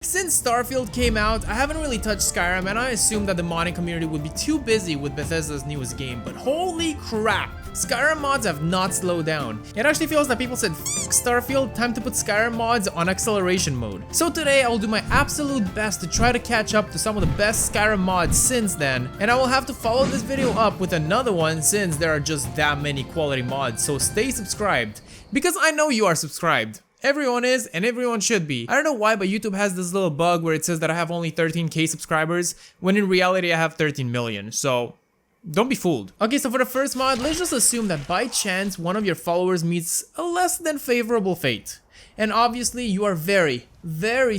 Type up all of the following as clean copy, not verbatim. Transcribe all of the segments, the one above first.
Since Starfield came out, I haven't really touched Skyrim, and I assumed that the modding community would be too busy with Bethesda's newest game, but holy crap! Skyrim mods have not slowed down. It actually feels that people said F Starfield, time to put Skyrim mods on acceleration mode. So today I will do my absolute best to try to catch up to some of the best Skyrim mods since then, and I will have to follow this video up with another one since there are just that many quality mods, so stay subscribed. Because I know you are subscribed. Everyone is, and everyone should be. I don't know why, but YouTube has this little bug where it says that I have only 13k subscribers, when in reality I have 13 million, so don't be fooled. Okay, so for the first mod, let's just assume that by chance one of your followers meets a less than favorable fate. And obviously you are very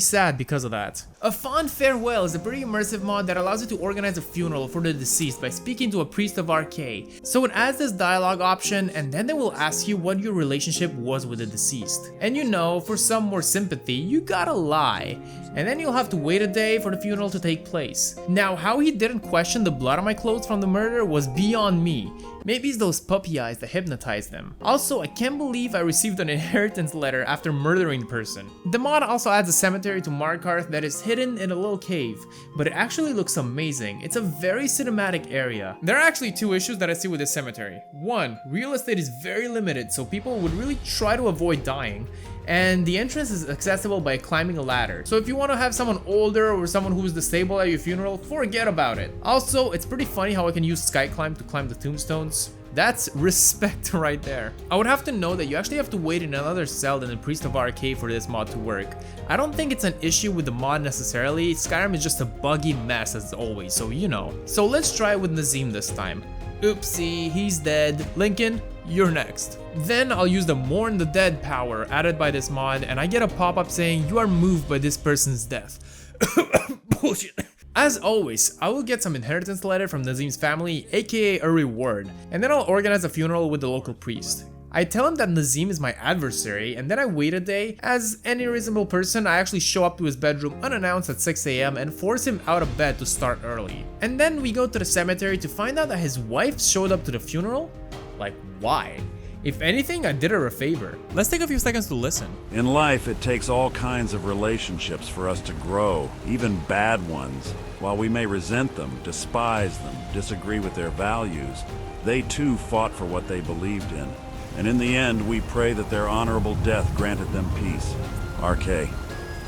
sad because of that. A Fond Farewell is a pretty immersive mod that allows you to organize a funeral for the deceased by speaking to a priest of Arcade. So it adds this dialogue option, and then they will ask you what your relationship was with the deceased. And you know, for some more sympathy, you gotta lie. And then you'll have to wait a day for the funeral to take place. Now, how he didn't question the blood on my clothes from the murder was beyond me. Maybe it's those puppy eyes that hypnotized them. Also, I can't believe I received an inheritance letter after murdering the person. The mod also adds a cemetery to Markarth that is hidden in a little cave, but it actually looks amazing. It's a very cinematic area. There are actually two issues that I see with this cemetery. One, real estate is very limited, so people would really try to avoid dying. And the entrance is accessible by climbing a ladder. So if you want to have someone older or someone who is disabled at your funeral, forget about it. Also, it's pretty funny how I can use Skyclimb to climb the tombstones. That's respect right there. I would have to know that you actually have to wait in another cell than the Priest of Arcade for this mod to work. I don't think it's an issue with the mod necessarily. Skyrim is just a buggy mess as always, so you know. So let's try it with Nazim this time. Oopsie, he's dead. Lincoln, you're next. Then I'll use the Mourn the Dead power added by this mod, and I get a pop-up saying you are moved by this person's death. Bullshit. As always, I will get some inheritance letter from Nazim's family, aka a reward, and then I'll organize a funeral with the local priest. I tell him that Nazim is my adversary, and then I wait a day. As any reasonable person, I actually show up to his bedroom unannounced at 6 AM and force him out of bed to start early. And then we go to the cemetery to find out that his wife showed up to the funeral? Like, why? If anything, I did her a favor. Let's take a few seconds to listen. In life, it takes all kinds of relationships for us to grow, even bad ones. While we may resent them, despise them, disagree with their values, they too fought for what they believed in. And in the end, we pray that their honorable death granted them peace. RK,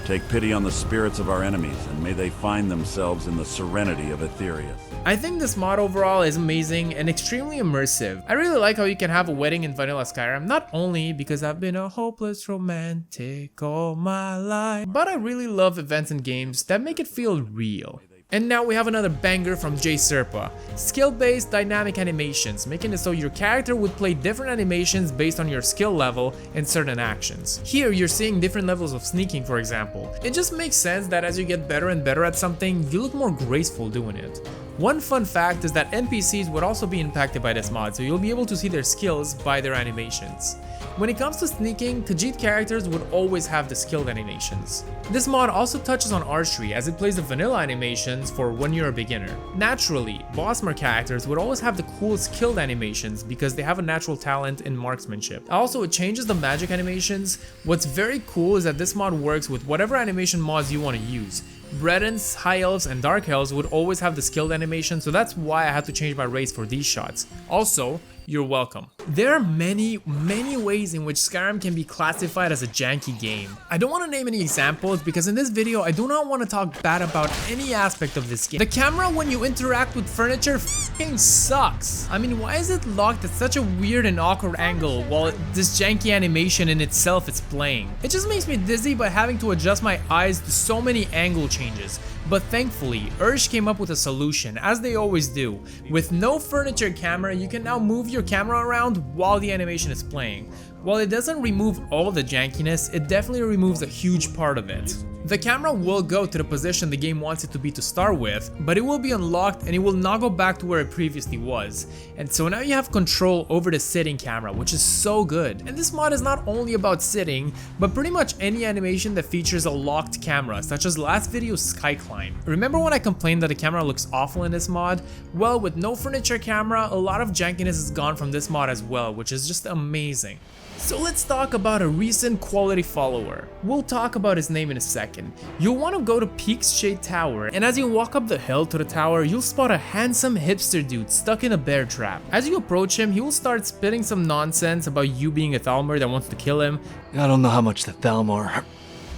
take pity on the spirits of our enemies, and may they find themselves in the serenity of Aetherius. I think this mod overall is amazing and extremely immersive. I really like how you can have a wedding in vanilla Skyrim, not only because I've been a hopeless romantic all my life, but I really love events and games that make it feel real. And now we have another banger from J Serpa. Skill-based dynamic animations, making it so your character would play different animations based on your skill level and certain actions. Here you're seeing different levels of sneaking, for example. It just makes sense that as you get better and better at something, you look more graceful doing it. One fun fact is that NPCs would also be impacted by this mod, so you'll be able to see their skills by their animations. When it comes to sneaking, Khajiit characters would always have the skilled animations. This mod also touches on archery as it plays the vanilla animations for when you're a beginner. Naturally, Bossmer characters would always have the cool skilled animations because they have a natural talent in marksmanship. Also, it changes the magic animations. What's very cool is that this mod works with whatever animation mods you want to use. Bredens, High Elves, and Dark Elves would always have the skilled animation, so that's why I had to change my race for these shots. Also, you're welcome. There are many ways in which Skyrim can be classified as a janky game. I don't want to name any examples because in this video I do not want to talk bad about any aspect of this game. The camera when you interact with furniture f***ing sucks. I mean, why is it locked at such a weird and awkward angle while this janky animation in itself is playing? It just makes me dizzy by having to adjust my eyes to so many angle changes. But thankfully, Ursh came up with a solution, as they always do. With no furniture camera, you can now move your camera around while the animation is playing. While it doesn't remove all the jankiness, it definitely removes a huge part of it. The camera will go to the position the game wants it to be to start with, but it will be unlocked and it will not go back to where it previously was. And so now you have control over the sitting camera, which is so good. And this mod is not only about sitting, but pretty much any animation that features a locked camera, such as last video's Skyclimb. Remember when I complained that the camera looks awful in this mod? Well, with no furniture camera, a lot of jankiness is gone from this mod as well, which is just amazing. So let's talk about a recent quality follower. We'll talk about his name in a second. You'll want to go to Peak's Shade Tower, and as you walk up the hill to the tower, you'll spot a handsome hipster dude stuck in a bear trap. As you approach him, he will start spitting some nonsense about you being a Thalmor that wants to kill him. I don't know how much the Thalmor are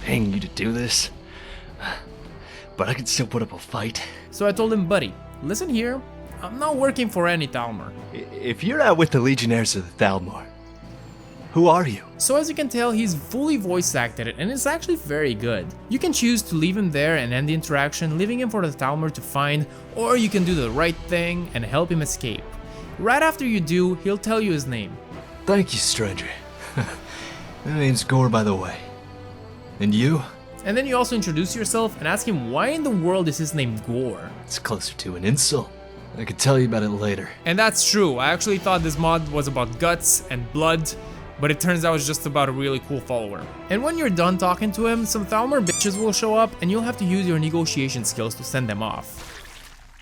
paying you to do this, but I can still put up a fight. So I told him, buddy, listen here, I'm not working for any Thalmor. If you're out with the Legionnaires of the Thalmor, who are you? So as you can tell, he's fully voice acted it, and it's actually very good. You can choose to leave him there and end the interaction, leaving him for the Thalmor to find, or you can do the right thing and help him escape. Right after you do, he'll tell you his name. Thank you, stranger. My name's Gore, by the way. And you? And then you also introduce yourself and ask him why in the world is his name Gore. It's closer to an insult. I could tell you about it later. And that's true, I actually thought this mod was about guts and blood, but it turns out it's just about a really cool follower. And when you're done talking to him, some Thalmor bitches will show up and you'll have to use your negotiation skills to send them off.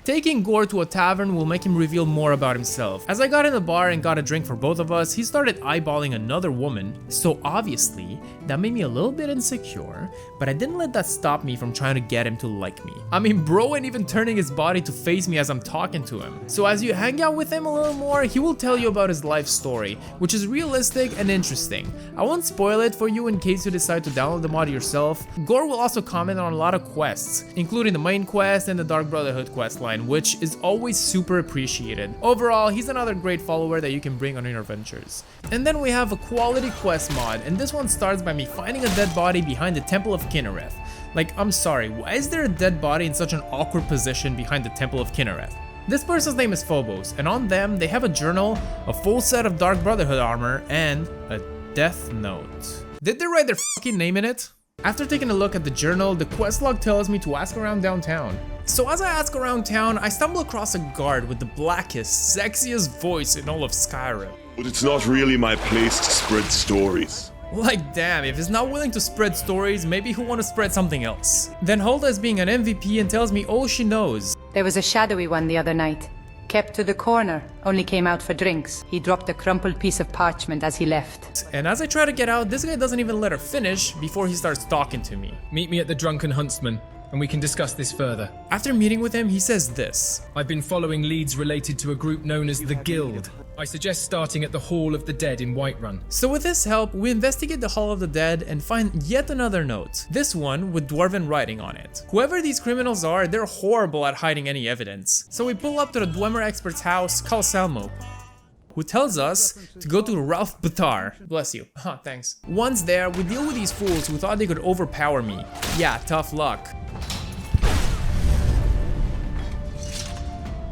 Taking Gore to a tavern will make him reveal more about himself. As I got in the bar and got a drink for both of us, he started eyeballing another woman, so obviously, that made me a little bit insecure, but I didn't let that stop me from trying to get him to like me. I mean, bro ain't even turning his body to face me as I'm talking to him. So as you hang out with him a little more, he will tell you about his life story, which is realistic and interesting. I won't spoil it for you in case you decide to download the mod yourself. Gore will also comment on a lot of quests, including the main quest and the Dark Brotherhood quest line, which is always super appreciated. Overall, he's another great follower that you can bring on your adventures. And then we have a quality quest mod, and this one starts by me finding a dead body behind the Temple of Kinnereth. Like, I'm sorry, why is there a dead body in such an awkward position behind the Temple of Kinnereth? This person's name is Phobos, and on them they have a journal, a full set of Dark Brotherhood armor, and a death note. Did they write their fucking name in it? After taking a look at the journal, the quest log tells me to ask around downtown. So as I ask around town, I stumble across a guard with the blackest, sexiest voice in all of Skyrim. But it's not really my place to spread stories. Like damn, if he's not willing to spread stories, maybe he'll want to spread something else. Then Hulda is being an MVP and tells me all she knows. There was a shadowy one the other night. Kept to the corner, only came out for drinks. He dropped a crumpled piece of parchment as he left. And as I try to get out, this guy doesn't even let her finish before he starts talking to me. Meet me at the Drunken Huntsman, and we can discuss this further. After meeting with him, he says this. I've been following leads related to a group known as the Guild. I suggest starting at the Hall of the Dead in Whiterun. So with his help, we investigate the Hall of the Dead and find yet another note. This one with Dwarven writing on it. Whoever these criminals are, they're horrible at hiding any evidence. So we pull up to the Dwemer expert's house, Calsalmo, who tells us to go to Ralph Batar. Bless you. Huh, thanks. Once there, we deal with these fools who thought they could overpower me. Yeah, tough luck.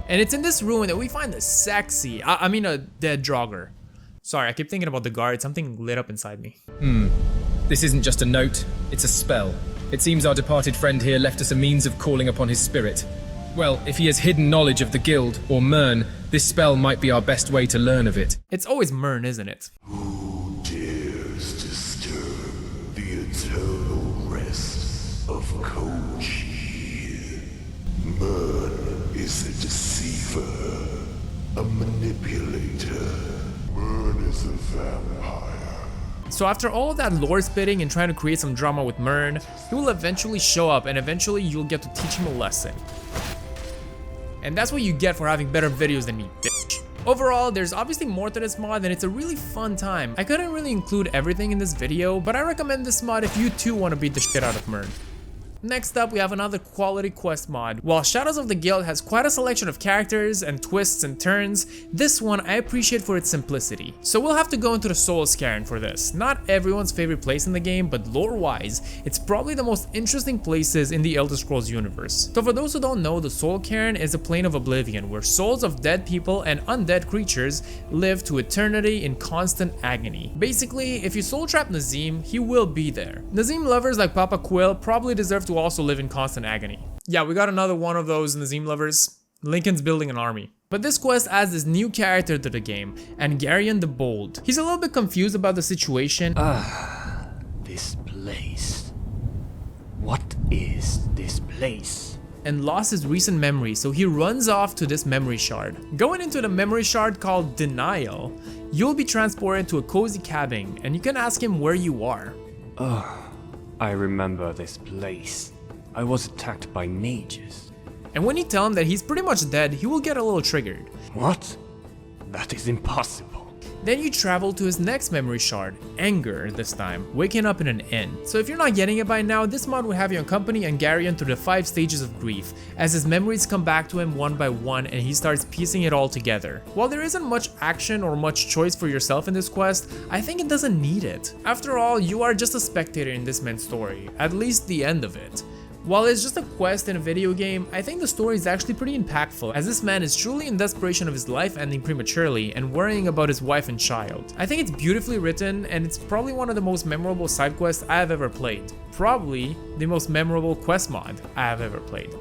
And it's in this ruin that we find a sexy, a dead Draugr. Sorry, I keep thinking about the guard, something lit up inside me. This isn't just a note, it's a spell. It seems our departed friend here left us a means of calling upon his spirit. Well, if he has hidden knowledge of the Guild, or Myrn, this spell might be our best way to learn of it. It's always Myrn, isn't it? Who dares disturb the eternal rest of Koji? Myrn is a deceiver, a manipulator. Myrn is a vampire. So after all of that lore spitting and trying to create some drama with Myrn, he will eventually show up and eventually you'll get to teach him a lesson. And that's what you get for having better videos than me, bitch. Overall, there's obviously more to this mod and it's a really fun time. I couldn't really include everything in this video, but I recommend this mod if you too want to beat the shit out of Myrn. Next up, we have another quality quest mod. While Shadows of the Guild has quite a selection of characters and twists and turns, this one I appreciate for its simplicity. So we'll have to go into the Soul Cairn for this. Not everyone's favorite place in the game, but lore-wise, it's probably the most interesting places in the Elder Scrolls universe. So for those who don't know, the Soul Cairn is a plane of oblivion where souls of dead people and undead creatures live to eternity in constant agony. Basically, if you soul trap Nazim, he will be there. Nazim lovers like Papa Quill probably deserve to also live in constant agony. Yeah, we got another one of those Nazim lovers. Lincoln's building an army. But this quest adds this new character to the game, Angarian the Bold. He's a little bit confused about the situation. This place. What is this place? and lost his recent memory, so he runs off to this memory shard. Going into the memory shard called Denial, you'll be transported to a cozy cabin, and you can ask him where you are. I remember this place. I was attacked by mages. And when you tell him that he's pretty much dead, he will get a little triggered. What? That is impossible. Then you travel to his next memory shard, Anger this time, waking up in an inn. So if you're not getting it by now, this mod will have you accompany Angarian through the 5 stages of grief, as his memories come back to him one by one and he starts piecing it all together. While there isn't much action or much choice for yourself in this quest, I think it doesn't need it. After all, you are just a spectator in this man's story, at least the end of it. While it's just a quest in a video game, I think the story is actually pretty impactful, as this man is truly in desperation of his life ending prematurely and worrying about his wife and child. I think it's beautifully written, and it's probably one of the most memorable side quests I have ever played. Probably the most memorable quest mod I have ever played.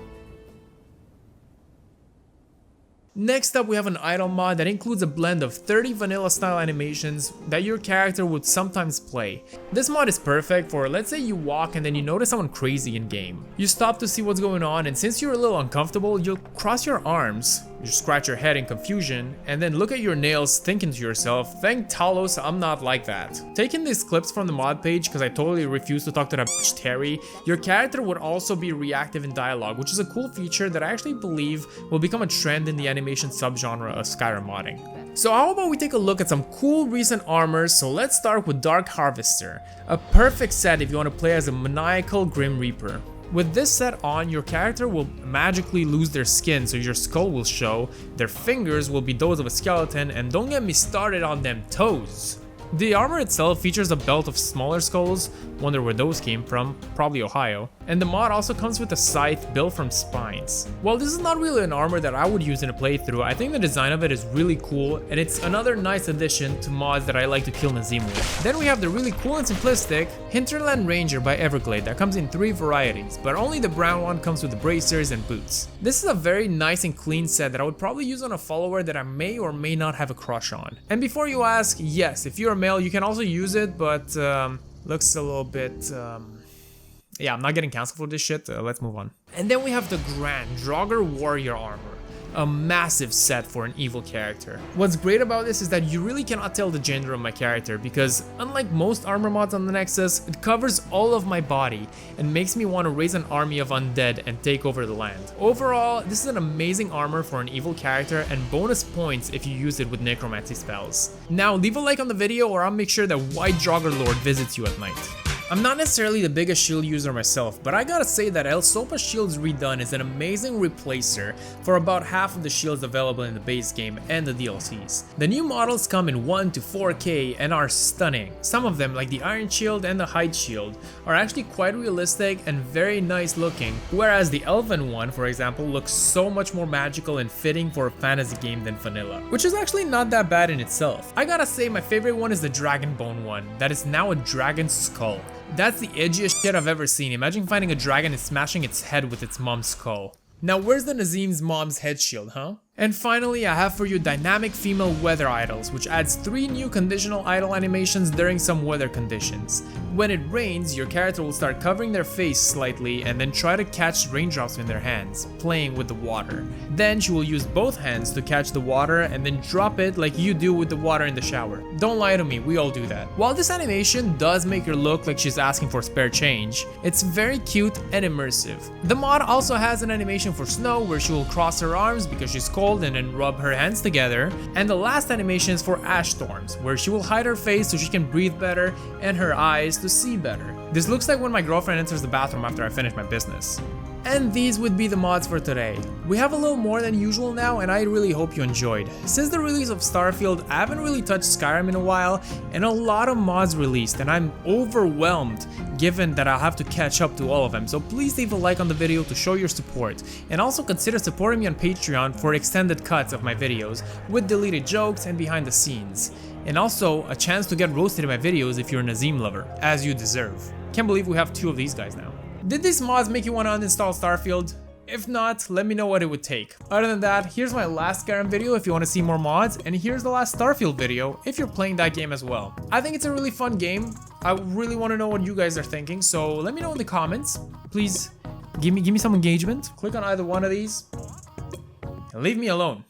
Next up, we have an idle mod that includes a blend of 30 vanilla style animations that your character would sometimes play. This mod is perfect for, let's say you walk and then you notice someone crazy in game. You stop to see what's going on, and since you're a little uncomfortable, you'll cross your arms, you scratch your head in confusion, and then look at your nails thinking to yourself, thank Talos I'm not like that. Taking these clips from the mod page, because I totally refuse to talk to that bitch Terry, your character would also be reactive in dialogue, which is a cool feature that I actually believe will become a trend in the animation subgenre of Skyrim modding. So how about we take a look at some cool recent armors. So let's start with Dark Harvester, a perfect set if you want to play as a maniacal Grim Reaper. With this set on, your character will magically lose their skin, so your skull will show, their fingers will be those of a skeleton, and don't get me started on them toes. The armor itself features a belt of smaller skulls, wonder where those came from, probably Ohio, and the mod also comes with a scythe built from spines. While this is not really an armor that I would use in a playthrough, I think the design of it is really cool, and it's another nice addition to mods that I like to kill Nazim with. Then we have the really cool and simplistic Hinterland Ranger by Everglade that comes in 3 varieties, but only the brown one comes with the bracers and boots. This is a very nice and clean set that I would probably use on a follower that I may or may not have a crush on. And before you ask, yes, if you're a male, you can also use it, but looks a little bit, yeah, I'm not getting canceled for this shit. Let's move on. And then we have the Grand Draugr Warrior Armor, a massive set for an evil character. What's great about this is that you really cannot tell the gender of my character, because unlike most armor mods on the Nexus, it covers all of my body and makes me want to raise an army of undead and take over the land. Overall, this is an amazing armor for an evil character and bonus points if you use it with necromancy spells. Now leave a like on the video or I'll make sure that White Draugr Lord visits you at night. I'm not necessarily the biggest shield user myself, but I gotta say that El Sopa Shield's Redone is an amazing replacer for about half of the shields available in the base game and the DLCs. The new models come in 1 to 4K and are stunning. Some of them, like the Iron Shield and the Hide Shield, are actually quite realistic and very nice looking, whereas the Elven one, for example, looks so much more magical and fitting for a fantasy game than vanilla, which is actually not that bad in itself. I gotta say my favorite one is the Dragonbone one, that is now a dragon skull. That's the edgiest shit I've ever seen. Imagine finding a dragon and smashing its head with its mom's skull. Now where's the Nazim's mom's head shield, huh? And finally, I have for you dynamic female weather idols, which adds 3 new conditional idol animations during some weather conditions. When it rains, your character will start covering their face slightly and then try to catch raindrops in their hands, playing with the water. Then she will use both hands to catch the water and then drop it like you do with the water in the shower. Don't lie to me, we all do that. While this animation does make her look like she's asking for spare change, it's very cute and immersive. The mod also has an animation for snow where she will cross her arms because she's cold and then rub her hands together, and the last animation is for ash storms, where she will hide her face so she can breathe better and her eyes to see better. This looks like when my girlfriend enters the bathroom after I finish my business. And these would be the mods for today. We have a little more than usual now, and I really hope you enjoyed. Since the release of Starfield, I haven't really touched Skyrim in a while, and a lot of mods released, and I'm overwhelmed given that I'll have to catch up to all of them. So please leave a like on the video to show your support, and also consider supporting me on Patreon for extended cuts of my videos with deleted jokes and behind the scenes. And also a chance to get roasted in my videos if you're a Nazim lover, as you deserve. Can't believe we have 2 of these guys now. Did these mods make you want to uninstall Starfield? If not, let me know what it would take. Other than that, here's my last Skyrim video if you want to see more mods, and here's the last Starfield video if you're playing that game as well. I think it's a really fun game. I really want to know what you guys are thinking, so let me know in the comments. Please Give me some engagement. Click on either one of these. And leave me alone.